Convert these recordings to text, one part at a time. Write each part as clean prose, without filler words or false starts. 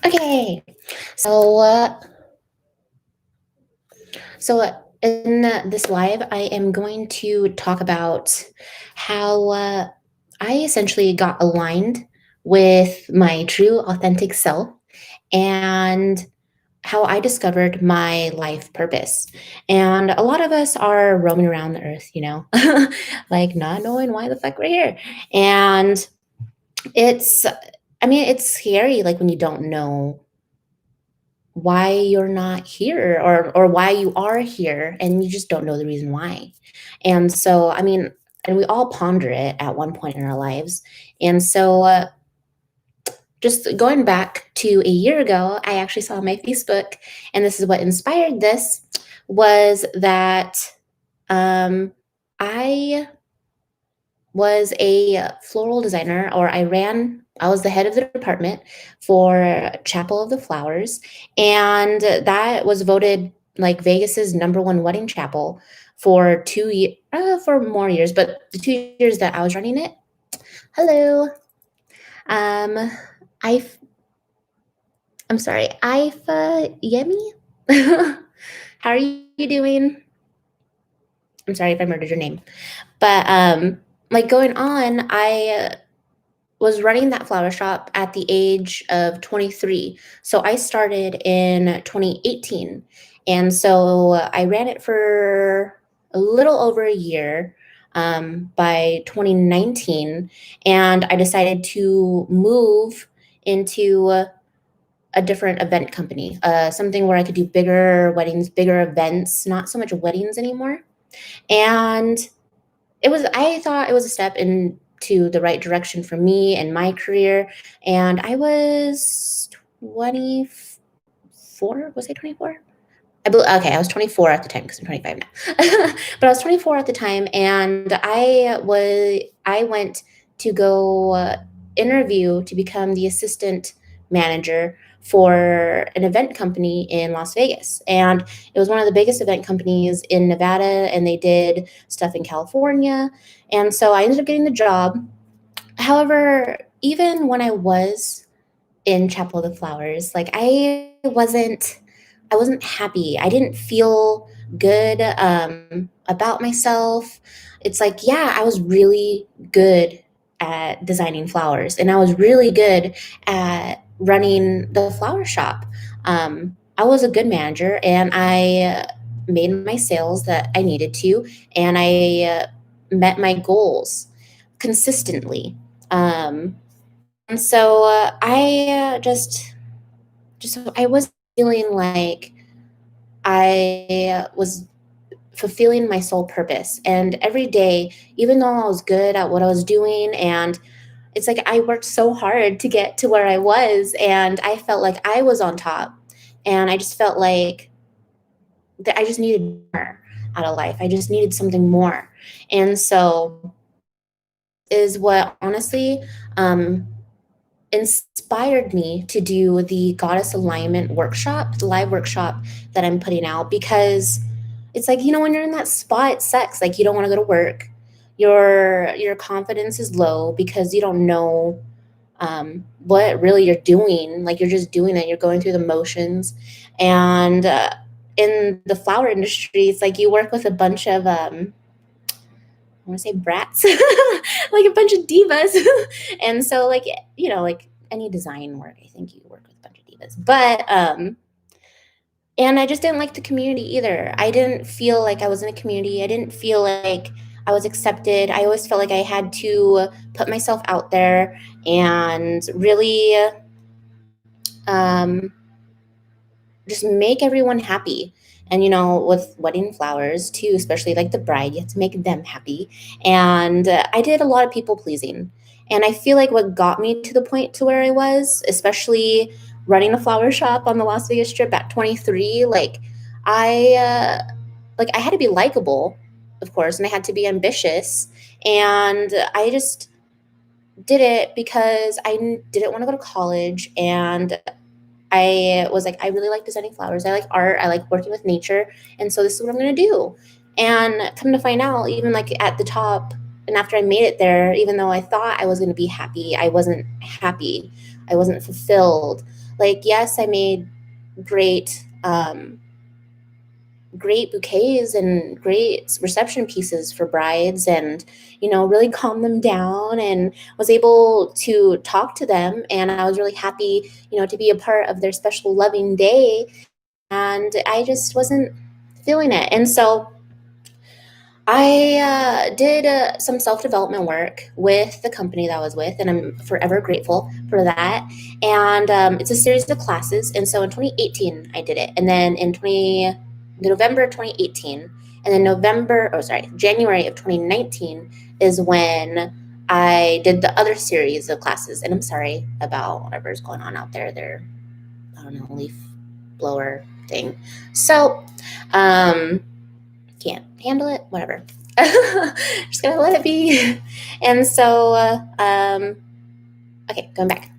Okay, so uh, in this live, I am going to talk about how I essentially got aligned with my true, authentic self and how I discovered my life purpose. And a lot of us are roaming around the earth, like not knowing why the fuck we're here. And it's, it's scary, like when you don't know why you're not here or why you are here and you just don't know the reason why. And so, and we all ponder it at one point in our lives. And so, just going back to a year ago, I actually saw on my Facebook, and this is what inspired this was that um, I was a floral designer, or I was the head of the department for Chapel of the Flowers. And that was voted like Vegas's number one wedding chapel for for more years, but the 2 years that I was running it. Hello. Um, I, I'm sorry, Ifa Yemi. How are you doing? I'm sorry if I murdered your name. But like going on, I was running that flower shop at the age of 23. So I started in 2018. And so I ran it for a little over a year by 2019. And I decided to move into a different event company, something where I could do bigger weddings, bigger events, not so much weddings anymore. And I thought it was a step into the right direction for me and my career. And I was 24. Was I 24? Okay, I was 24 at the time because I'm 25 now. But I was 24 at the time, and I went to go interview to become the assistant manager for an event company in Las Vegas. And it was one of the biggest event companies in Nevada, and they did stuff in California. And so I ended up getting the job. However, even when I was in Chapel of the Flowers, like I wasn't happy. I didn't feel good about myself. It's like, yeah, I was really good at designing flowers, and I was really good at running the flower shop. I was a good manager, and I made my sales that I needed to, and I met my goals consistently. And so I just I was feeling like I was fulfilling my sole purpose. And every day, even though I was good at what I was doing, and it's like I worked so hard to get to where I was, and I felt like I was on top. And I just felt like that I just needed more out of life. I just needed something more. And so is what honestly um, inspired me to do the Goddess Alignment workshop, the live workshop that I'm putting out, because it's like, when you're in that spot, it sucks. Like you don't want to go to work. Your confidence is low because you don't know what really you're doing. Like you're just doing it. You're going through the motions. And in the flower industry, it's like you work with a bunch of I want to say brats, like a bunch of divas. And so like, like any design work, I think you work with a bunch of divas. But and I just didn't like the community either. I didn't feel like I was in a community. I didn't feel like I was accepted. I always felt like I had to put myself out there and really um just make everyone happy. And with wedding flowers too, especially like the bride, you have to make them happy. And I did a lot of people pleasing. And I feel like what got me to the point to where I was, especially running a flower shop on the Las Vegas Strip at 23, I I had to be likable, of course, and I had to be ambitious. And I just did it because didn't want to go to college, and I was like, I really like designing flowers. I like art. I like working with nature. And so this is what I'm going to do. And come to find out, even like at the top, and after I made it there, even though I thought I was going to be happy, I wasn't happy. I wasn't fulfilled. Like, yes, I made great great bouquets and great reception pieces for brides, and really calmed them down and was able to talk to them, and I was really happy to be a part of their special loving day, and I just wasn't feeling it. And so I did some self development work with the company that I was with, and I'm forever grateful for that. And it's a series of classes. And so in 2018, I did it. And then in November 2018, and then January of 2019 is when I did the other series of classes. And I'm sorry about whatever's going on out there. I don't know, leaf blower thing. So, can't handle it, whatever. Just gonna let it be. And so, okay, going back.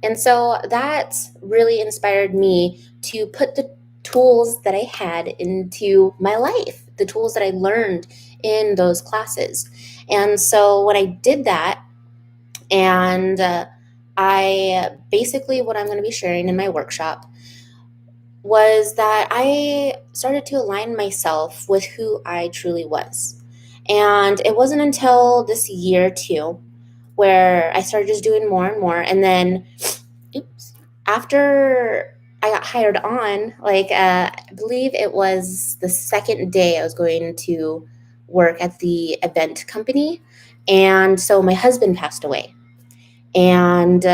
And so that really inspired me to put the tools that I had into my life, the tools that I learned in those classes. And so when I did that, and I basically, what I'm going to be sharing in my workshop was that I started to align myself with who I truly was. And it wasn't until this year, too, where I started just doing more and more. And then, oops, after I got hired on, like, I believe it was the second day I was going to work at the event company. And so my husband passed away. And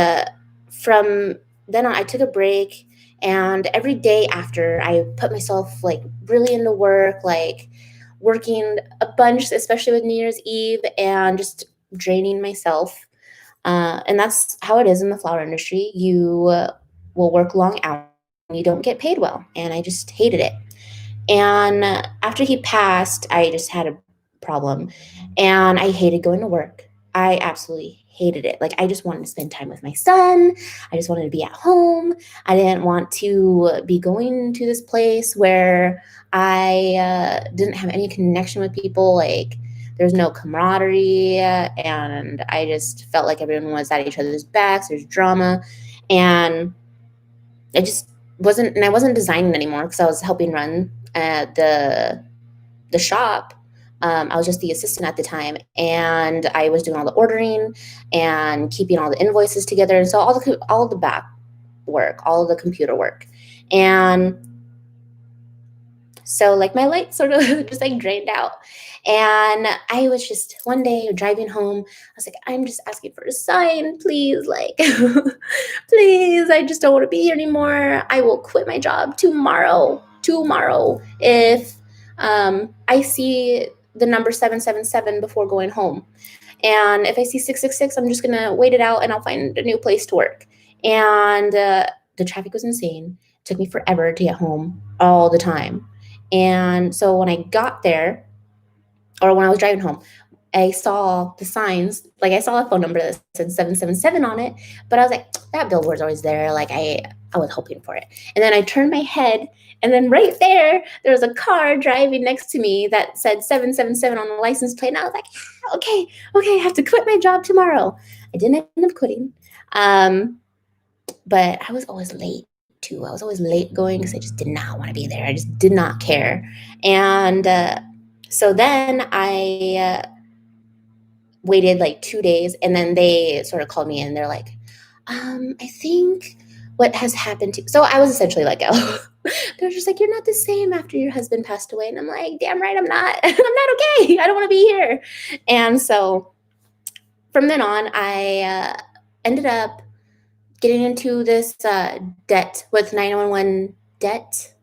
from then on, I took a break. And every day after, I put myself like really into work, like working a bunch, especially with New Year's Eve, and just draining myself. And that's how it is in the flower industry. You will work long hours and you don't get paid well. And I just hated it. And after he passed, I just had a problem, and I hated going to work. I absolutely hated it. Like, I just wanted to spend time with my son. I just wanted to be at home. I didn't want to be going to this place where I didn't have any connection with people. Like, there's no camaraderie, and I just felt like everyone was at each other's backs. There's drama, and I just wasn't, and I wasn't designing anymore because I was helping run the shop. I was just the assistant at the time, and I was doing all the ordering and keeping all the invoices together, and so all the back work, all the computer work, and so like my light sort of just like drained out. And I was just one day driving home. I was like, I'm just asking for a sign, please. Like, please, I just don't want to be here anymore. I will quit my job tomorrow. Tomorrow. If I see the number 777 before going home. And if I see 666, I'm just going to wait it out and I'll find a new place to work. And the traffic was insane. It took me forever to get home all the time. And so when I got there, or when I was driving home, I saw the signs, like I saw a phone number that said 777 on it, but I was like, that billboard's always there. Like I was hoping for it. And then I turned my head, and then right there was a car driving next to me that said 777 on the license plate. And I was like, okay, okay, I have to quit my job tomorrow. I didn't end up quitting. Um, but I was always late too. I was always late going because I just did not want to be there. I just did not care. And so then I waited like 2 days, and then they sort of called me in. They're like, I think what has happened to, so I was essentially let go. They're just like, you're not the same after your husband passed away. And I'm like, damn right, I'm not. I'm not okay. I don't want to be here. And so from then on, I ended up getting into this debt with 911 debt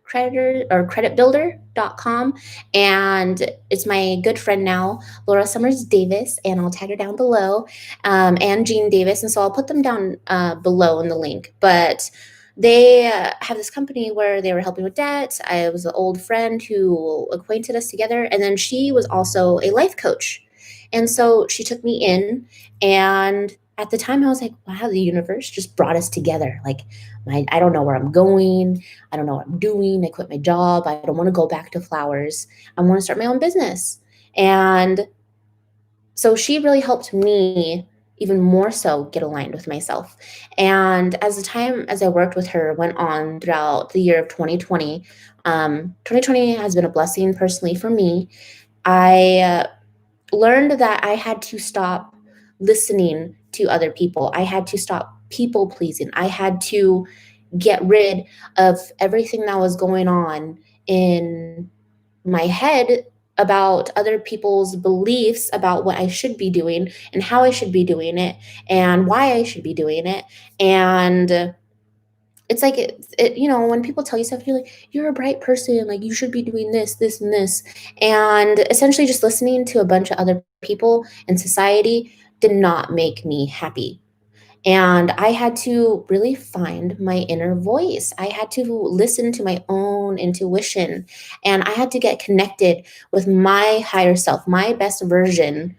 creditor or creditbuilder.com. And it's my good friend now, Laura Summers Davis, and I'll tag her down below, and Jean Davis. And so I'll put them down below in the link. But they have this company where they were helping with debt. I was an old friend who acquainted us together. And then she was also a life coach. And so she took me in, and at the time I was like, wow, the universe just brought us together. Like, I don't know where I'm going. I don't know what I'm doing. I quit my job. I don't want to go back to flowers. I want to start my own business. And so she really helped me, even more so get aligned with myself. And as the time as I worked with her went on throughout the year of 2020, 2020 has been a blessing personally for me. I learned that I had to stop listening to other people. I had to stop people pleasing. I had to get rid of everything that was going on in my head about other people's beliefs about what I should be doing and how I should be doing it and why I should be doing it. And it's like when people tell you stuff, you're like, you're a bright person, like you should be doing this, this, and this. And essentially just listening to a bunch of other people in society did not make me happy. And I had to really find my inner voice. I had to listen to my own intuition. And I had to get connected with my higher self, my best version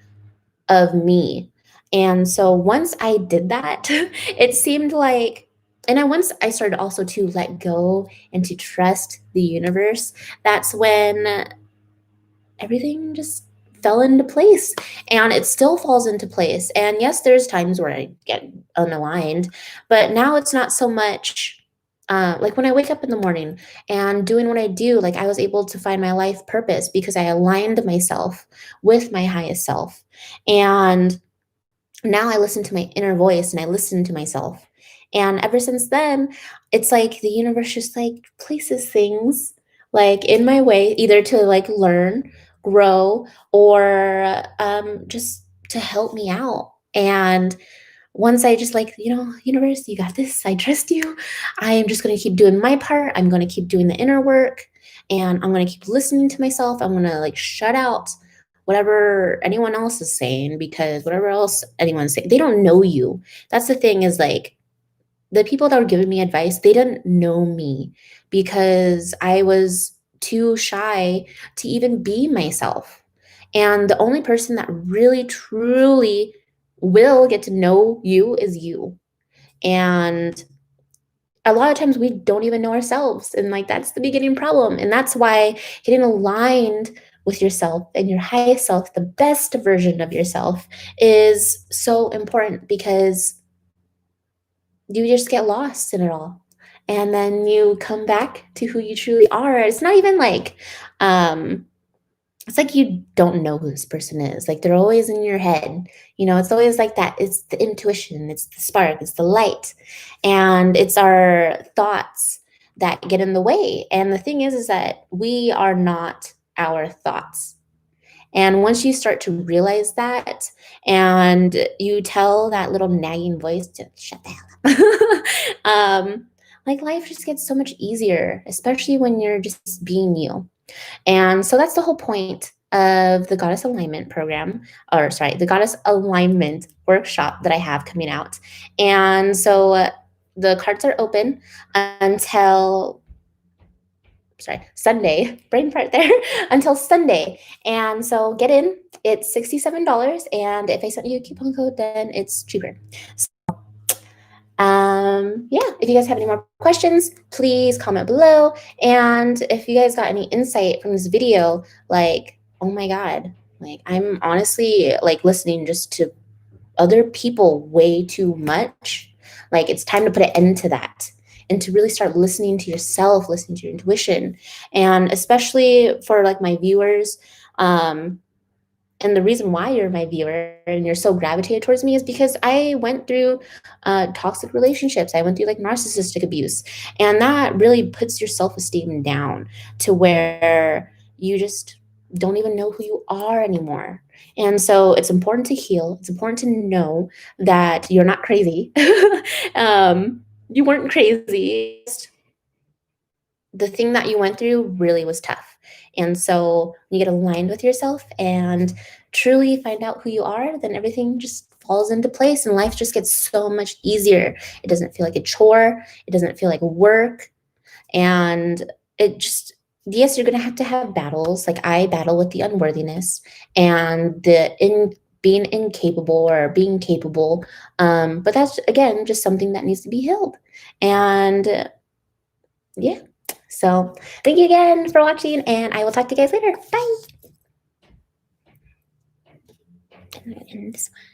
of me. And so once I did that, it seemed like, and once I started also to let go and to trust the universe, that's when everything just fell into place, and it still falls into place. And yes, there's times where I get unaligned, but now it's not so much like when I wake up in the morning and doing what I do, like I was able to find my life purpose because I aligned myself with my highest self. And now I listen to my inner voice and I listen to myself. And ever since then, it's like the universe just like places things like in my way, either to like learn, grow, or just to help me out. And once I just like, universe, you got this. I trust you. I am just going to keep doing my part. I'm going to keep doing the inner work, and I'm going to keep listening to myself. I'm going to like shut out whatever anyone else is saying, because whatever else anyone's saying, they don't know you. That's the thing, is like the people that were giving me advice, they didn't know me because I was too shy to even be myself. And the only person that really truly will get to know you is you. And a lot of times we don't even know ourselves. And like that's the beginning problem. And that's why getting aligned with yourself and your highest self, the best version of yourself, is so important, because you just get lost in it all. And then you come back to who you truly are. It's not even like it's like you don't know who this person is. Like they're always in your head. It's always like that. It's the intuition, it's the spark, it's the light. And it's our thoughts that get in the way. And the thing is that we are not our thoughts. And once you start to realize that, and you tell that little nagging voice to shut the hell up, like life just gets so much easier, especially when you're just being you. And so that's the whole point of the Goddess Alignment program, or sorry, the Goddess Alignment workshop that I have coming out. And so the cards are open until Sunday, brain part there, until Sunday. And so get in, it's $67. And if I sent you a coupon code, then it's cheaper. Yeah, if you guys have any more questions, please comment below. And if you guys got any insight from this video, like, oh my God, like I'm honestly like listening just to other people way too much. Like it's time to put an end to that and to really start listening to yourself, listening to your intuition. And especially for like my viewers, and the reason why you're my viewer and you're so gravitated towards me is because I went through toxic relationships. I went through like narcissistic abuse. And that really puts your self-esteem down to where you just don't even know who you are anymore. And so it's important to heal. It's important to know that you're not crazy. You weren't crazy. The thing that you went through really was tough. And so when you get aligned with yourself and truly find out who you are, then everything just falls into place and life just gets so much easier. It doesn't feel like a chore. It doesn't feel like work. And it just, yes, you're going to have battles. Like I battle with the unworthiness and being incapable or being capable. But that's, again, just something that needs to be healed. And yeah. So thank you again for watching, and I will talk to you guys later. Bye. And this one.